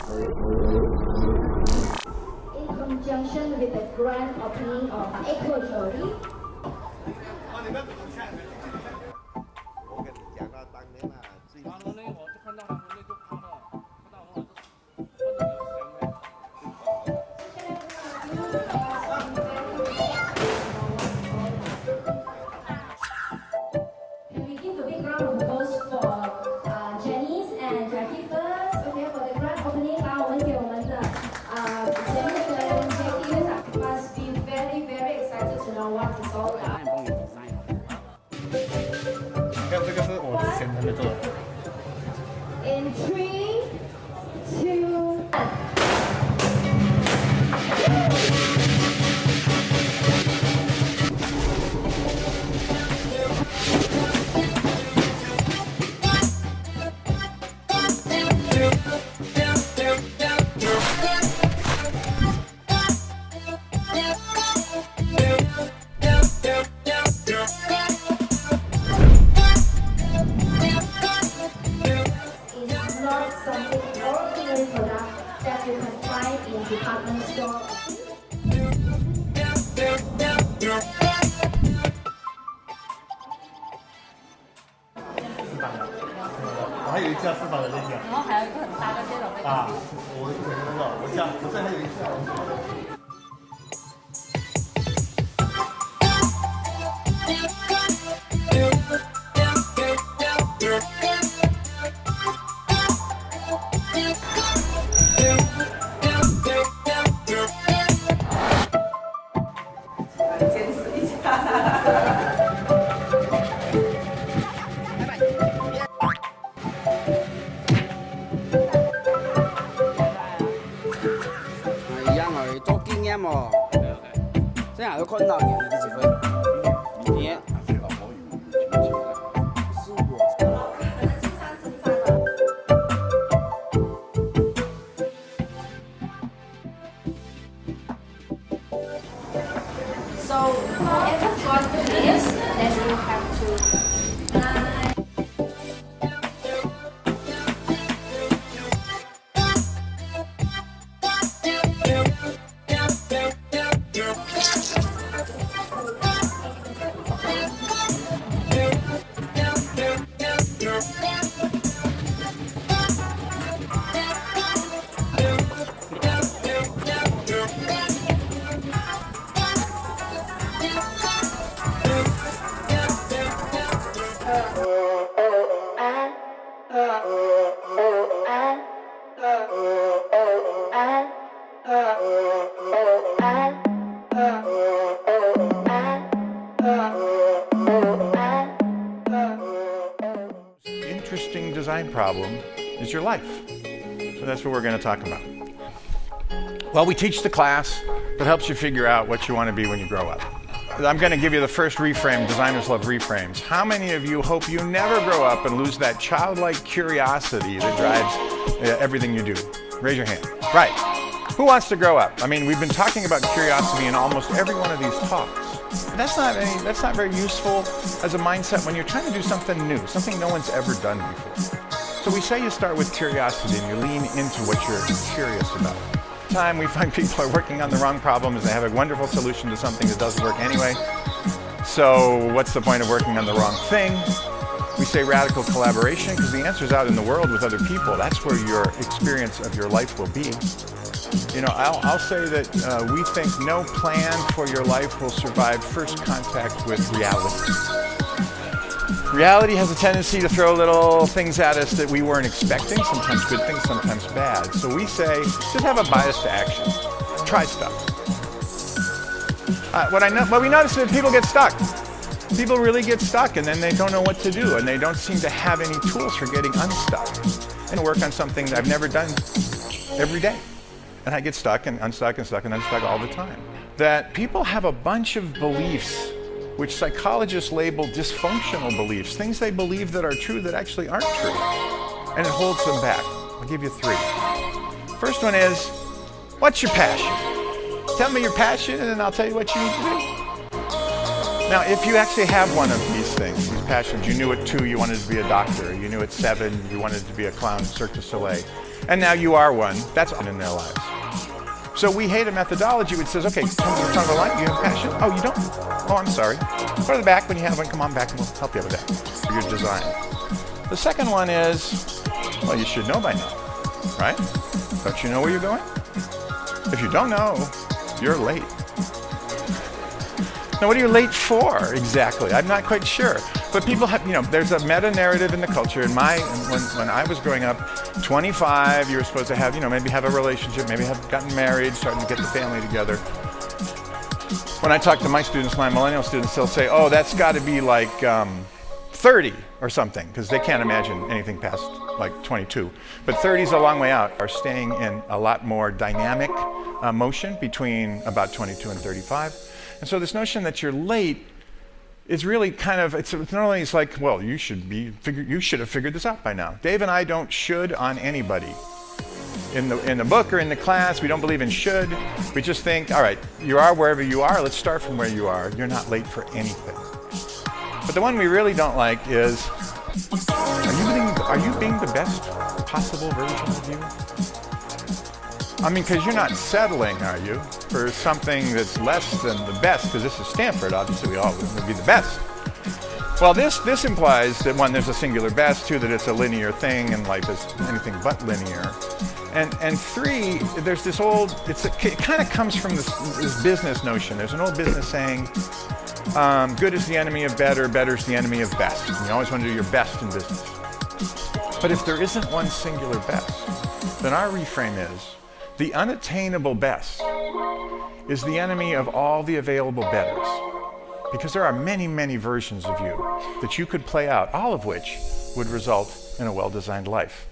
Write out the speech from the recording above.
In conjunction with the grand opening of ECJLOR JOLI, 我跟你讲到当年啊，最然后呢，我就看到他们那就跑了，看到我就看到有香味。 Can we give a big round of applause for Janice and Jackie first? Okay, for the grand opening, 把我们给我们的Janice 跟 Jackie must be very, very excited to know what it's all about. 看这个是我之前还没做的。 In 3, 2, 1. Something ordinary product that you can find in department store. 我还有一架4把的那架。然后还有一个很大的电脑被啊，我以前那个，我这还有一架。坚持一下。一樣去做經驗喎，即係有困難嘅，你自己會。你試過。 So whoever got this, then you have to. Interesting design problem is your life. So that's what we're going to talk about. Well, we teach the class that helps you figure out what you want to be when you grow up. I'm going to give you the first reframe. Designers love reframes. How many of you hope you never grow up and lose that childlike curiosity that drives everything you do? Raise your hand. Right. Who wants to grow up? I mean, we've been talking about curiosity in almost every one of these talks. That's not very useful as a mindset when you're trying to do something new, something no one's ever done before. So we say you start with curiosity and you lean into what you're curious about. Time we find people are working on the wrong problems, they have a wonderful solution to something that doesn't work anyway. So what's the point of working on the wrong thing? We say radical collaboration because the answer's out in the world with other people. That's where your experience of your life will be. You know, I'll say that we think no plan for your life will survive first contact with reality. Reality has a tendency to throw little things at us that we weren't expecting, sometimes good things, sometimes bad. So we say, just have a bias to action. Try stuff. What we notice is that people get stuck. People really get stuck and then they don't know what to do and they don't seem to have any tools for getting unstuck. And work on something that I've never done every day. And I get stuck and unstuck and stuck and unstuck all the time. That people have a bunch of beliefs which psychologists label dysfunctional beliefs, things they believe that are true that actually aren't true. And it holds them back. I'll give you 3. First one is, what's your passion? Tell me your passion and then I'll tell you what you need to do. Now, if you actually have one of these things, these passions, you knew at 2 you wanted to be a doctor, you knew at 7 you wanted to be a clown in Cirque du Soleil, and now you are one. That's in their lives. So we hate a methodology which says, okay, come to the front of the line, you have passion. Oh, you don't? Oh, I'm sorry. Go to the back when you have one. Come on back and we'll help you with that. For your design. The second one is, well, you should know by now, right? Don't you know where you're going? If you don't know, you're late. Now, what are you late for exactly? I'm not quite sure. But people have, there's a meta-narrative in the culture. When I was growing up, 25, you were supposed to have, maybe have a relationship, maybe have gotten married, starting to get the family together. When I talk to my students, my millennial students, they'll say, oh, that's got to be like 30 or something, because they can't imagine anything past like 22. But 30 is a long way out. Are staying in a lot more dynamic motion between about 22 and 35. And so this notion that you're late is really kind of, it's not only it's like, well, you should have figured this out by now. Dave and I don't should on anybody. In the book or in the class, we don't believe in should. We just think, all right, you are wherever you are. Let's start from where you are. You're not late for anything. But the one we really don't like is, are you being the best possible version of you? I mean, because you're not settling, are you, for something that's less than the best? Because this is Stanford, obviously we all would be the best. Well, this implies that one, there's a singular best, two, that it's a linear thing, and life is anything but linear. And three, there's this old, it kind of comes from this business notion. There's an old business saying, good is the enemy of better, better is the enemy of best. And you always want to do your best in business. But if there isn't one singular best, then our reframe is, the unattainable best is the enemy of all the available betters. Because there are many, many versions of you that you could play out, all of which would result in a well-designed life.